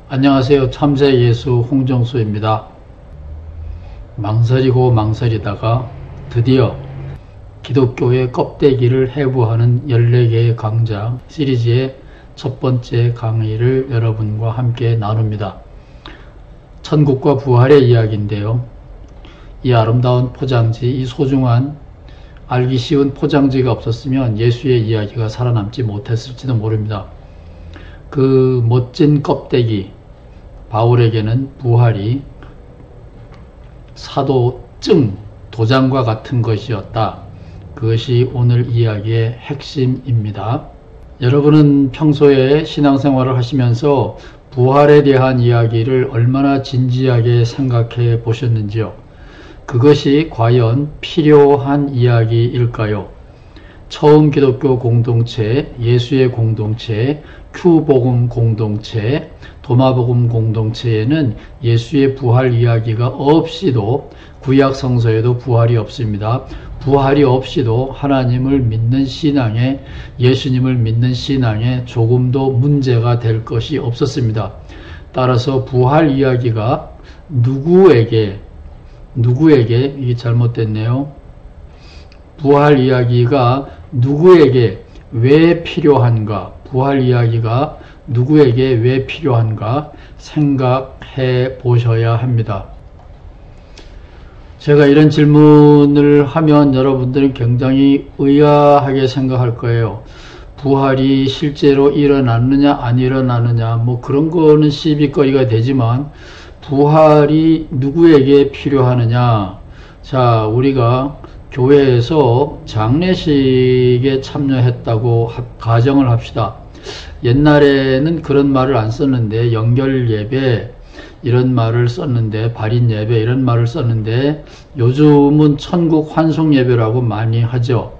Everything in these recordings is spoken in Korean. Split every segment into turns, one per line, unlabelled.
안녕하세요. 참새 예수 홍정수입니다. 망설이고 망설이다가 드디어 기독교의 껍데기를 해부하는 14개의 강좌 시리즈의 첫 번째 강의를 여러분과 함께 나눕니다. 천국과 부활의 이야기인데요. 이 아름다운 포장지, 이 소중한 알기 쉬운 포장지가 없었으면 예수의 이야기가 살아남지 못했을지도 모릅니다. 그 멋진 껍데기, 바울에게는 부활이 사도증, 도장과 같은 것이었다. 그것이 오늘 이야기의 핵심입니다. 여러분은 평소에 신앙생활을 하시면서 부활에 대한 이야기를 얼마나 진지하게 생각해 보셨는지요? 그것이 과연 필요한 이야기일까요? 처음 기독교 공동체, 예수의 공동체, 큐복음 공동체, 도마복음 공동체에는 예수의 부활 이야기가 없이도 구약 성서에도 부활이 없습니다. 부활이 없이도 하나님을 믿는 신앙에, 예수님을 믿는 신앙에 조금도 문제가 될 것이 없었습니다. 따라서 부활 이야기가 누구에게 이게 잘못됐네요. 부활 이야기가 누구에게 왜 필요한가? 부활 이야기가 누구에게 왜 필요한가 생각해 보셔야 합니다. 제가 이런 질문을 하면 여러분들은 굉장히 의아하게 생각할 거예요. 부활이 실제로 일어났느냐 안 일어났느냐 뭐 그런 거는 시비거리가 되지만 부활이 누구에게 필요하느냐. 자, 우리가 교회에서 장례식에 참여했다고 가정을 합시다. 옛날에는 그런 말을 안 썼는데, 연결 예배 이런 말을 썼는데, 발인 예배 이런 말을 썼는데, 요즘은 천국 환송 예배라고 많이 하죠.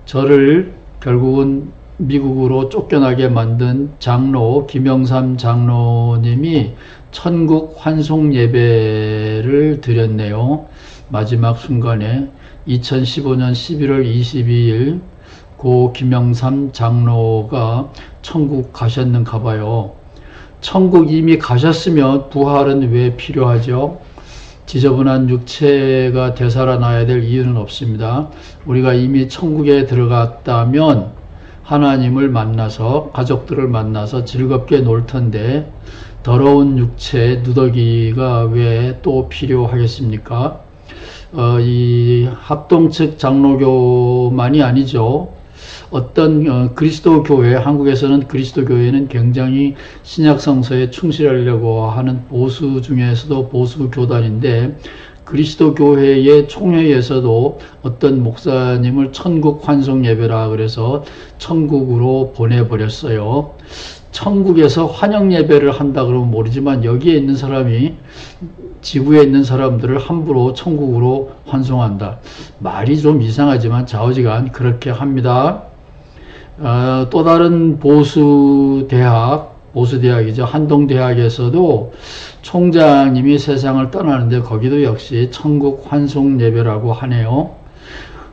저를 결국은 미국으로 쫓겨나게 만든 장로 김영삼 장로님이 천국 환송 예배를 드렸네요. 마지막 순간에 2015년 11월 22일 고 김영삼 장로가 천국 가셨는가 봐요. 천국 이미 가셨으면 부활은 왜 필요하죠? 지저분한 육체가 되살아나야 될 이유는 없습니다. 우리가 이미 천국에 들어갔다면 하나님을 만나서, 가족들을 만나서 즐겁게 놀 텐데 더러운 육체, 누더기가 왜 또 필요하겠습니까? 이 합동측 장로교만이 아니죠. 어떤 그리스도 교회, 한국에서는 그리스도 교회는 굉장히 신약 성서에 충실하려고 하는 보수 중에서도 보수 교단인데, 그리스도 교회의 총회에서도 어떤 목사님을 천국 환송 예배라 그래서 천국으로 보내버렸어요. 천국에서 환영 예배를 한다 그러면 모르지만 여기에 있는 사람이 지구에 있는 사람들을 함부로 천국으로 환송한다. 말이 좀 이상하지만 좌우지간 그렇게 합니다. 또 다른 보수대학이죠. 한동대학에서도 총장님이 세상을 떠나는데 거기도 역시 천국 환송 예배라고 하네요.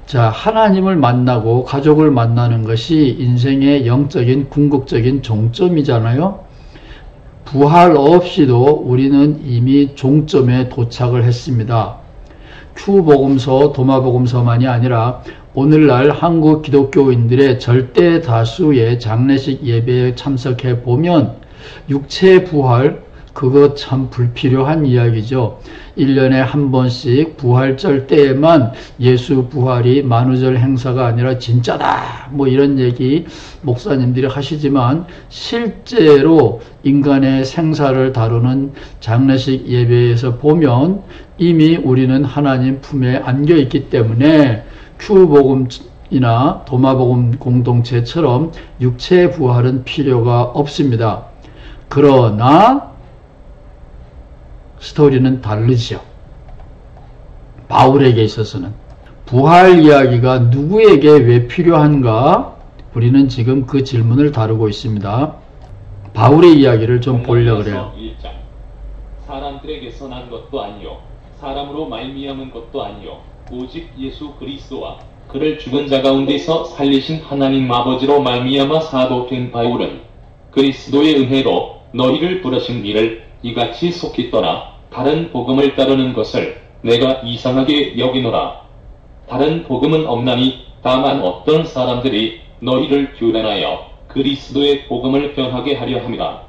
자, 하나님을 만나고 가족을 만나는 것이 인생의 영적인 궁극적인 종점이잖아요. 부활 없이도 우리는 이미 종점에 도착을 했습니다. 큐복음서, 도마복음서만이 아니라 오늘날 한국 기독교인들의 절대 다수의 장례식 예배에 참석해 보면 육체의 부활, 그거 참 불필요한 이야기죠. 1년에 한 번씩 부활절 때에만 예수 부활이 만우절 행사가 아니라 진짜다, 뭐 이런 얘기 목사님들이 하시지만 실제로 인간의 생사를 다루는 장례식 예배에서 보면 이미 우리는 하나님 품에 안겨 있기 때문에 큐복음이나 도마복음 공동체처럼 육체의 부활은 필요가 없습니다. 그러나 스토리는 다르죠. 바울에게 있어서는 부활 이야기가 누구에게 왜 필요한가? 우리는 지금 그 질문을 다루고 있습니다. 바울의 이야기를 좀 보려고 그래요.
1장. 사람들에게서 난 것도 아니요 사람으로 말미암은 것도 아니요 오직 예수 그리스도와 그를 죽은 자 가운데서 살리신 하나님 아버지로 말미암아 사도 된 바울은 그리스도의 은혜로 너희를 부르신 이를 이같이 속히 떠나 다른 복음을 따르는 것을 내가 이상하게 여기노라. 다른 복음은 없나니 다만 어떤 사람들이 너희를 교란하여 그리스도의 복음을 변하게 하려 함이라.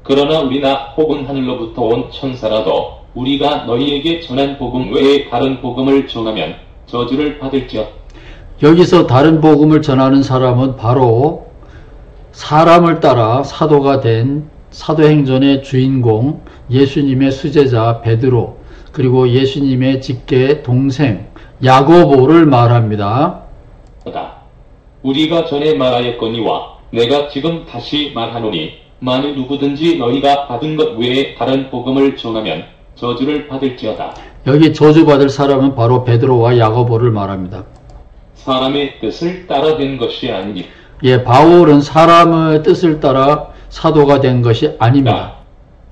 그러나 우리나 혹은 하늘로부터 온 천사라도 우리가 너희에게 전한 복음 외에 다른 복음을 전하면 저주를 받을지어다.
여기서 다른 복음을 전하는 사람은 바로 사람을 따라 사도가 된 사도행전의 주인공 예수님의 수제자 베드로, 그리고 예수님의 직계 동생 야고보를 말합니다.
우리가 전에 말하였거니와 내가 지금 다시 말하노니 만일 누구든지 너희가 받은 것 외에 다른 복음을 전하면 저주를 받을지어다.
여기 저주받을 사람은 바로 베드로와 야고보를 말합니다.
사람의 뜻을 따라 된 것이 아니니.
예, 바울은 사람의 뜻을 따라 사도가 된 것이 아닙니다.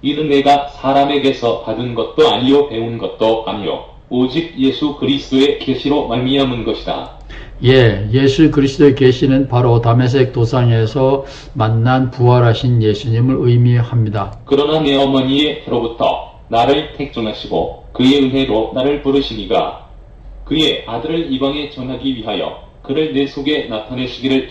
이는 내가 사람에게서 받은 것도 아니요 배운 것도 아니요 오직 예수 그리스도의 계시로 말미암은 것이다.
예, 예수 그리스도의 계시는 바로 다메섹 도상에서 만난 부활하신 예수님을 의미합니다.
그러나 내 어머니의 혀로부터 나를 택정하시고 그의 은혜로 나를 부르시니가 그의 아들을 이방에 전하기 위하여 그를 내 속에 나타내시기를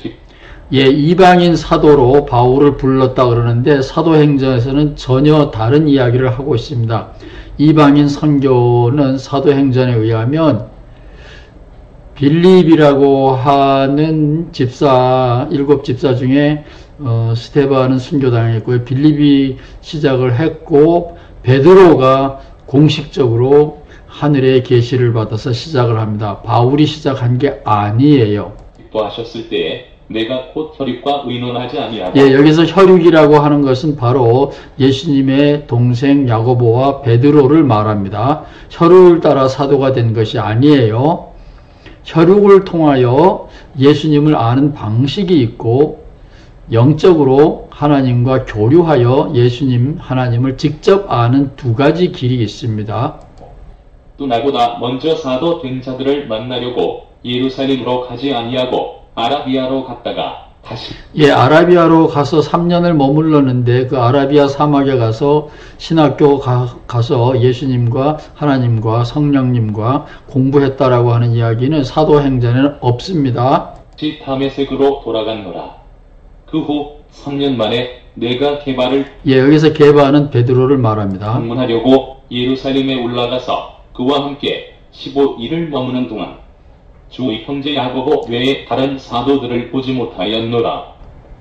예, 이방인 사도로 바울을 불렀다 그러는데 사도행전에서는 전혀 다른 이야기를 하고 있습니다. 이방인 선교는 사도행전에 의하면 빌립이라고 하는 집사, 7집사 중에 스데반은 순교당했고요. 빌립이 시작을 했고 베드로가 공식적으로 하늘의 계시를 받아서 시작을 합니다. 바울이 시작한 게 아니에요.
기뻐하셨을 때에 내가 곧 혈육과 의논하지 아니하고.
예, 여기서 혈육이라고 하는 것은 바로 예수님의 동생 야고보와 베드로를 말합니다. 혈육을 따라 사도가 된 것이 아니에요. 혈육을 통하여 예수님을 아는 방식이 있고 영적으로 하나님과 교류하여 예수님 하나님을 직접 아는 두 가지 길이 있습니다.
또 나보다 먼저 사도 된 자들을 만나려고 예루살렘으로 가지 아니하고 아라비아로 갔다가 다시.
예, 아라비아로 가서 3년을 머물렀는데 그 아라비아 사막에 가서 신학교 가서 예수님과 하나님과 성령님과 공부했다라고 하는 이야기는 사도행전에는 없습니다.
다메섹으로 돌아갔노라. 그 후 3년 만에 내가 게바를.
예, 여기서 게바는 베드로를 말합니다.
방문하려고 예루살렘에 올라가서 그와 함께 15일을 머무는 동안 주 형제 야고보 외에 다른 사도들을 보지 못하였노라.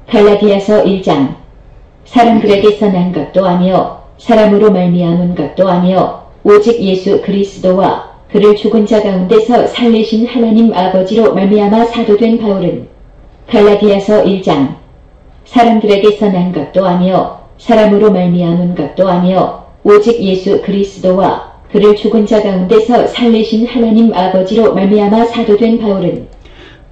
갈라디아서 1장. 사람들에게서 난 것도 아니요 사람으로 말미암은 것도 아니요 오직 예수 그리스도와 그를 죽은 자 가운데서 살리신 하나님 아버지로 말미암아 사도된 바울은. 갈라디아서 1장. 사람들에게서 난 것도 아니요 사람으로 말미암은 것도 아니요 오직 예수 그리스도와 그를 죽은 자 가운데서 살리신 하나님 아버지로 말미암아 사도된 바울은.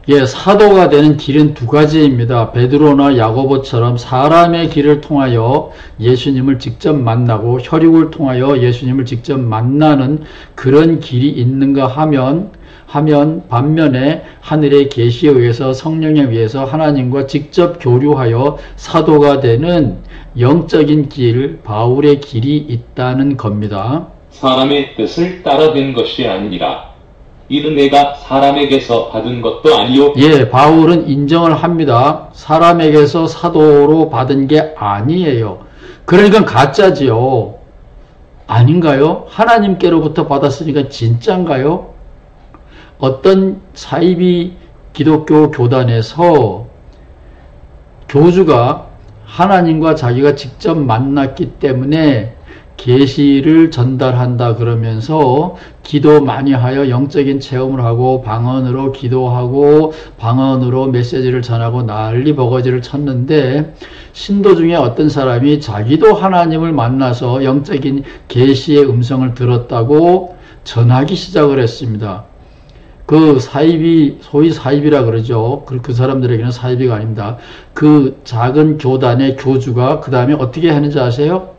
예, 사도가 되는 길은 두 가지입니다. 베드로나 야고보처럼 사람의 길을 통하여 예수님을 직접 만나고 혈육을 통하여 예수님을 직접 만나는 그런 길이 있는가 하면 반면에 하늘의 계시에 의해서 성령에 의해서 하나님과 직접 교류하여 사도가 되는 영적인 길, 바울의 길이 있다는 겁니다.
사람의 뜻을 따라 된 것이 아니라 이는 내가 사람에게서 받은 것도 아니요.
예, 바울은 인정을 합니다. 사람에게서 사도로 받은 게 아니에요. 그러니까 가짜지요. 아닌가요? 하나님께로부터 받았으니까 진짜인가요? 어떤 사이비 기독교 교단에서 교주가 하나님과 자기가 직접 만났기 때문에 계시를 전달한다 그러면서 기도 많이 하여 영적인 체험을 하고 방언으로 기도하고 방언으로 메시지를 전하고 난리 버거지를 쳤는데 신도 중에 어떤 사람이 자기도 하나님을 만나서 영적인 계시의 음성을 들었다고 전하기 시작을 했습니다. 그 사이비, 소위 사이비라 그러죠. 그 사람들에게는 사이비가 아닙니다. 그 작은 교단의 교주가 그 다음에 어떻게 하는지 아세요?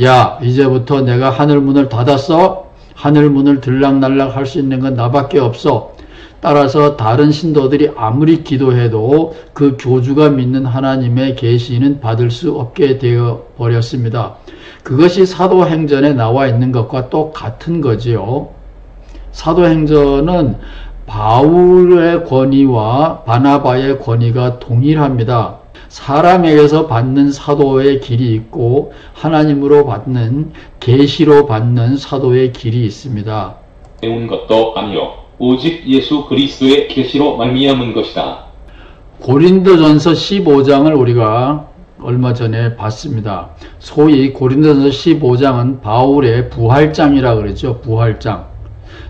야, 이제부터 내가 하늘문을 닫았어. 하늘문을 들락날락 할 수 있는 건 나밖에 없어. 따라서 다른 신도들이 아무리 기도해도 그 교주가 믿는 하나님의 계시는 받을 수 없게 되어 버렸습니다. 그것이 사도행전에 나와 있는 것과 똑같은 거지요. 사도행전은 바울의 권위와 바나바의 권위가 동일합니다. 사람에게서 받는 사도의 길이 있고 하나님으로 받는 계시로 받는 사도의 길이 있습니다.
배운 것도 아니요 오직 예수 그리스도의 계시로 말미암은 것이다.
고린도전서 15장을 우리가 얼마 전에 봤습니다. 소위 고린도전서 15장은 바울의 부활장이라 그러죠. 부활장.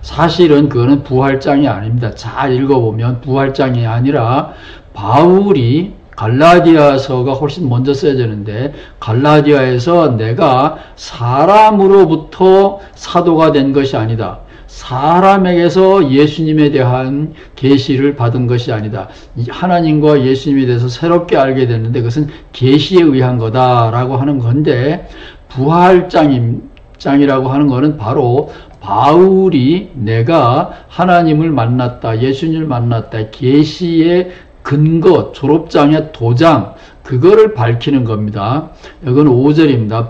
사실은 그거는 부활장이 아닙니다. 잘 읽어보면 부활장이 아니라 바울이 갈라디아서가 훨씬 먼저 써야 되는데 갈라디아에서 내가 사람으로부터 사도가 된 것이 아니다. 사람에게서 예수님에 대한 계시를 받은 것이 아니다. 하나님과 예수님에 대해서 새롭게 알게 됐는데 그것은 계시에 의한 거다라고 하는 건데 부활장이라고 하는 것은 바로 바울이 내가 하나님을 만났다, 예수님을 만났다, 계시의 근거, 졸업장의 도장, 그거를 밝히는 겁니다. 이건 5절입니다.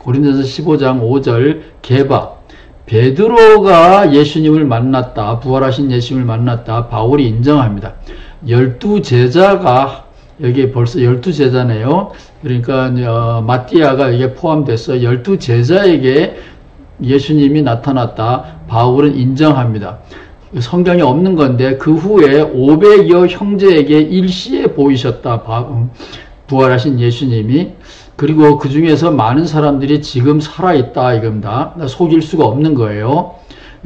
고린도전서 15장 5절 개바. 베드로가 예수님을 만났다, 부활하신 예수님을 만났다, 바울이 인정합니다. 12제자가, 여기에 벌써 12제자네요. 그러니까, 마띠아가 여기에 포함돼서 12제자에게 예수님이 나타났다, 바울은 인정합니다. 성경에 없는 건데 그 후에 500여 형제에게 일시에 보이셨다. 부활하신 예수님이. 그리고 그 중에서 많은 사람들이 지금 살아있다 이겁니다. 속일 수가 없는 거예요.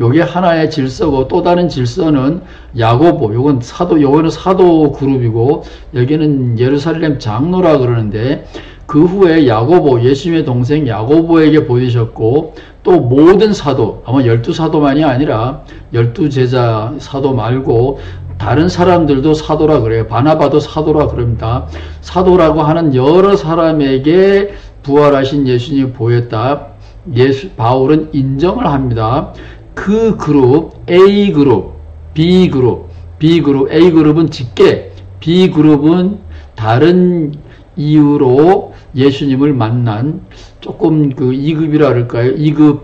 요게 하나의 질서고 또 다른 질서는 야고보. 요거는 사도 그룹이고 여기는 예루살렘 장로라 그러는데 그 후에 야고보, 예수님의 동생 야고보에게 보이셨고 또 모든 사도, 아마 12사도만이 아니라 12제자 사도 말고 다른 사람들도 사도라 그래요. 바나바도 사도라 그럽니다. 사도라고 하는 여러 사람에게 부활하신 예수님이 보였다. 바울은 인정을 합니다. 그 그룹, A그룹, B그룹, A그룹은 직계, B그룹은 다른 이유로 예수님을 만난 조금 그 2급이라 그럴까요? 2급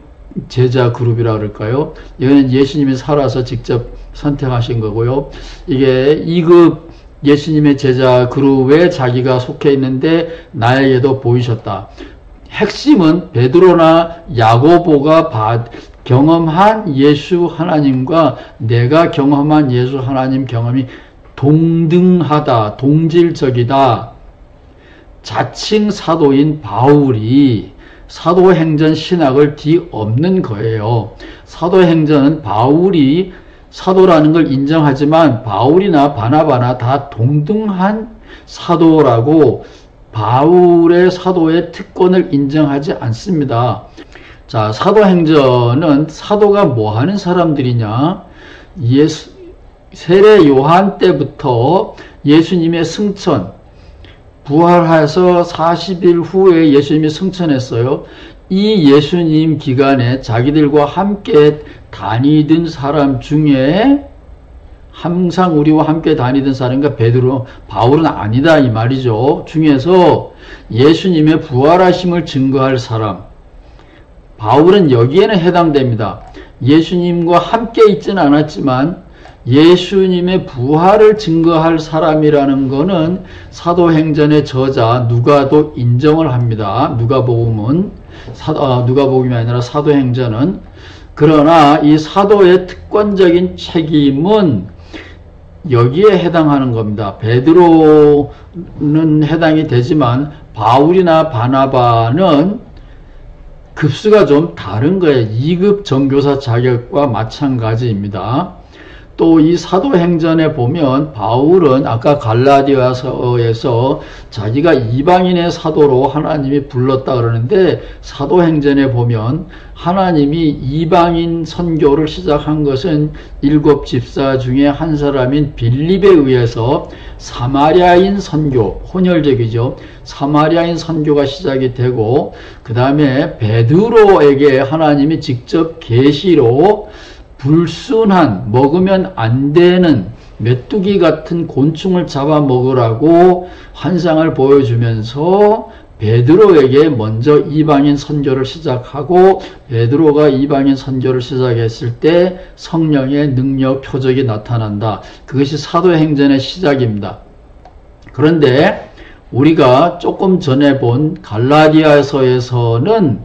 제자 그룹이라 그럴까요? 이거는 예수님이 살아서 직접 선택하신 거고요. 이게 2급 예수님의 제자 그룹에 자기가 속해 있는데 나에게도 보이셨다. 핵심은 베드로나 야고보가 경험한 예수 하나님과 내가 경험한 예수 하나님 경험이 동등하다, 동질적이다. 자칭 사도인 바울이 사도행전 신학을 뒤엎는 거예요. 사도행전은 바울이 사도라는 걸 인정하지만 바울이나 바나바나 다 동등한 사도라고 바울의 사도의 특권을 인정하지 않습니다. 자, 사도행전은 사도가 뭐 하는 사람들이냐? 세례 요한 때부터 예수님의 승천, 부활해서 40일 후에 예수님이 승천했어요. 이 예수님 기간에 자기들과 함께 다니던 사람 중에 항상 우리와 함께 다니던 사람과 베드로, 바울은 아니다 이 말이죠. 중에서 예수님의 부활하심을 증거할 사람, 바울은 여기에는 해당됩니다. 예수님과 함께 있지는 않았지만 예수님의 부활을 증거할 사람이라는 것은 사도행전의 저자 누가도 인정을 합니다. 누가복음이 아니라 사도행전은. 그러나 이 사도의 특권적인 책임은 여기에 해당하는 겁니다. 베드로는 해당이 되지만 바울이나 바나바는 급수가 좀 다른 거예요. 2급 전교사 자격과 마찬가지입니다. 또 이 사도행전에 보면 바울은 아까 갈라디아서에서 자기가 이방인의 사도로 하나님이 불렀다 그러는데 사도행전에 보면 하나님이 이방인 선교를 시작한 것은 7 집사 중에 한 사람인 빌립에 의해서 사마리아인 선교, 혼혈적이죠. 사마리아인 선교가 시작이 되고 그 다음에 베드로에게 하나님이 직접 계시로 불순한, 먹으면 안 되는 메뚜기 같은 곤충을 잡아먹으라고 환상을 보여주면서 베드로에게 먼저 이방인 선교를 시작하고, 베드로가 이방인 선교를 시작했을 때 성령의 능력 표적이 나타난다. 그것이 사도행전의 시작입니다. 그런데 우리가 조금 전에 본 갈라디아서에서는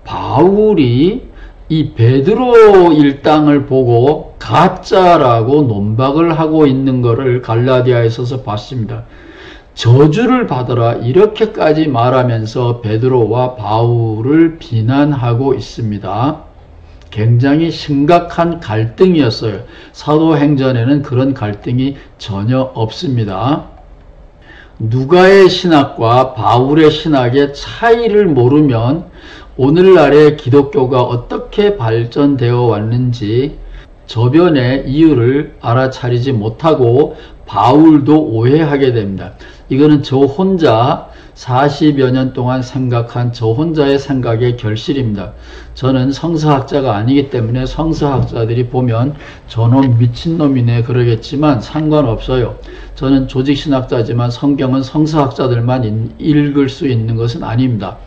바울이 이 베드로 일당을 보고 가짜라고 논박을 하고 있는 것을 갈라디아에서 봤습니다. 저주를 받아라 이렇게까지 말하면서 베드로와 바울을 비난하고 있습니다. 굉장히 심각한 갈등이었어요. 사도행전에는 그런 갈등이 전혀 없습니다. 누가의 신학과 바울의 신학의 차이를 모르면 오늘날의 기독교가 어떻게 발전되어 왔는지 저변의 이유를 알아차리지 못하고 바울도 오해하게 됩니다. 이거는 저 혼자 40여 년 동안 생각한 저 혼자의 생각의 결실입니다. 저는 성서학자가 아니기 때문에 성서학자들이 보면 저놈 미친놈이네 그러겠지만 상관없어요. 저는 조직신학자지만 성경은 성서학자들만 읽을 수 있는 것은 아닙니다.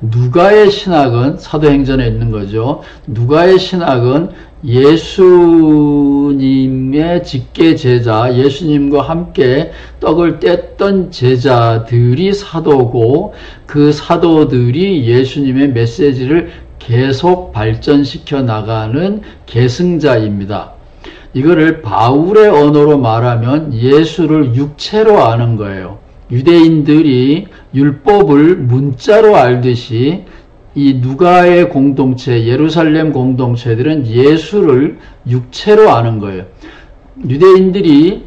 누가의 신학은 사도행전에 있는 거죠. 누가의 신학은 예수님의 직계 제자, 예수님과 함께 떡을 뗐던 제자들이 사도고, 그 사도들이 예수님의 메시지를 계속 발전시켜 나가는 계승자입니다. 이거를 바울의 언어로 말하면 예수를 육체로 아는 거예요. 유대인들이 율법을 문자로 알듯이 이 누가의 공동체, 예루살렘 공동체들은 예수를 육체로 아는 거예요. 유대인들이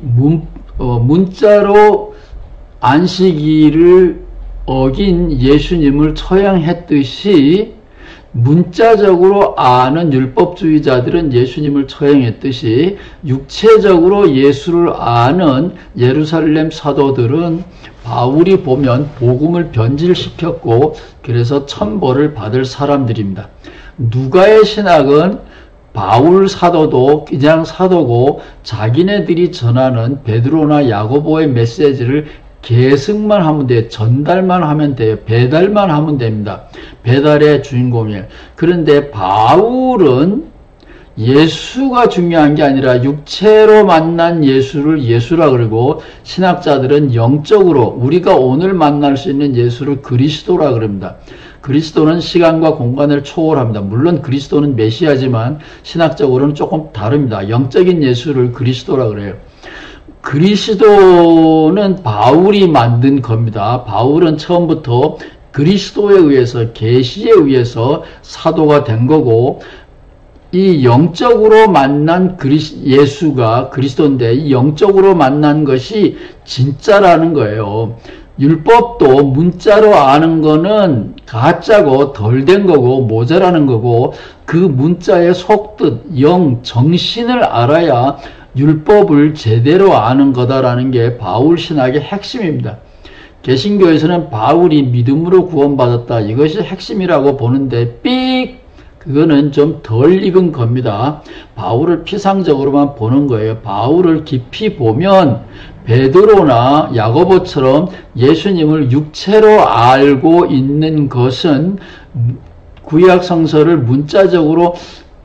문자로 안식일을 어긴 예수님을 처형했듯이 문자적으로 아는 율법주의자들은 예수님을 처형했듯이 육체적으로 예수를 아는 예루살렘 사도들은 바울이 보면 복음을 변질시켰고 그래서 천벌을 받을 사람들입니다. 누가의 신학은 바울 사도도 그냥 사도고 자기네들이 전하는 베드로나 야고보의 메시지를 계승만 하면 돼요. 전달만 하면 돼요. 배달만 하면 됩니다. 배달의 주인공이에요. 그런데 바울은 예수가 중요한 게 아니라 육체로 만난 예수를 예수라 그러고, 신학자들은 영적으로 우리가 오늘 만날 수 있는 예수를 그리스도라 그럽니다. 그리스도는 시간과 공간을 초월합니다. 물론 그리스도는 메시아지만 신학적으로는 조금 다릅니다. 영적인 예수를 그리스도라 그래요. 그리스도는 바울이 만든 겁니다. 바울은 처음부터 그리스도에 의해서, 계시에 의해서 사도가 된 거고, 이 영적으로 만난 예수가 그리스도인데 이 영적으로 만난 것이 진짜라는 거예요. 율법도 문자로 아는 거는 가짜고 덜 된 거고 모자라는 거고, 그 문자의 속뜻, 영, 정신을 알아야 율법을 제대로 아는 거다라는 게 바울 신학의 핵심입니다. 개신교에서는 바울이 믿음으로 구원받았다, 이것이 핵심이라고 보는데 삑! 그거는 좀 덜 익은 겁니다. 바울을 피상적으로만 보는 거예요. 바울을 깊이 보면 베드로나 야고보처럼 예수님을 육체로 알고 있는 것은 구약 성서를 문자적으로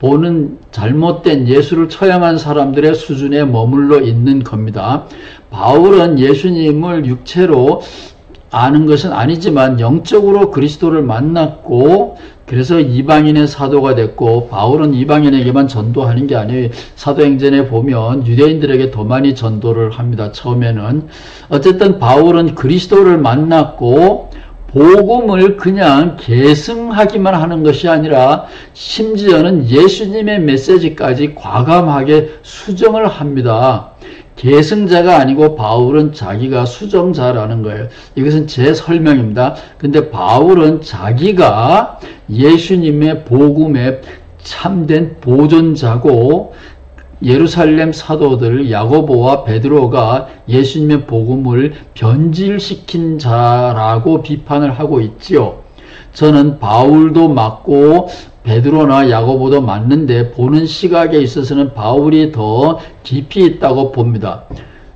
보는 잘못된 예수를 처형한 사람들의 수준에 머물러 있는 겁니다. 바울은 예수님을 육체로 아는 것은 아니지만 영적으로 그리스도를 만났고 그래서 이방인의 사도가 됐고, 바울은 이방인에게만 전도하는 게 아니에요. 사도행전에 보면 유대인들에게 더 많이 전도를 합니다. 처음에는. 어쨌든 바울은 그리스도를 만났고 복음을 그냥 계승하기만 하는 것이 아니라 심지어는 예수님의 메시지까지 과감하게 수정을 합니다. 계승자가 아니고 바울은 자기가 수정자라는 거예요. 이것은 제 설명입니다. 근데 바울은 자기가 예수님의 복음의 참된 보존자고, 예루살렘 사도들 야고보와 베드로가 예수님의 복음을 변질시킨 자라고 비판을 하고 있지요. 저는 바울도 맞고 베드로나 야고보도 맞는데 보는 시각에 있어서는 바울이 더 깊이 있다고 봅니다.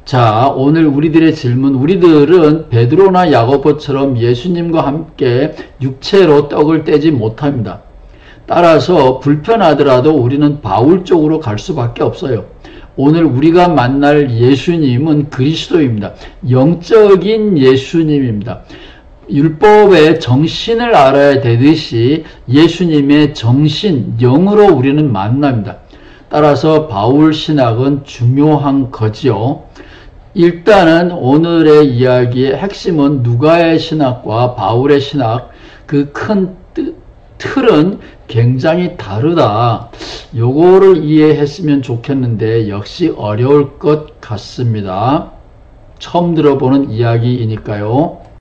자, 오늘 우리들의 질문, 우리들은 베드로나 야고보처럼 예수님과 함께 육체로 떡을 떼지 못합니다. 따라서 불편하더라도 우리는 바울 쪽으로 갈 수밖에 없어요. 오늘 우리가 만날 예수님은 그리스도입니다. 영적인 예수님입니다. 율법의 정신을 알아야 되듯이 예수님의 정신, 영으로 우리는 만납니다. 따라서 바울 신학은 중요한 거지요. 일단은 오늘의 이야기의 핵심은 누가의 신학과 바울의 신학, 그 큰 틀은 굉장히 다르다. 요거를 이해했으면 좋겠는데 역시 어려울 것 같습니다. 처음 들어보는 이야기이니까요.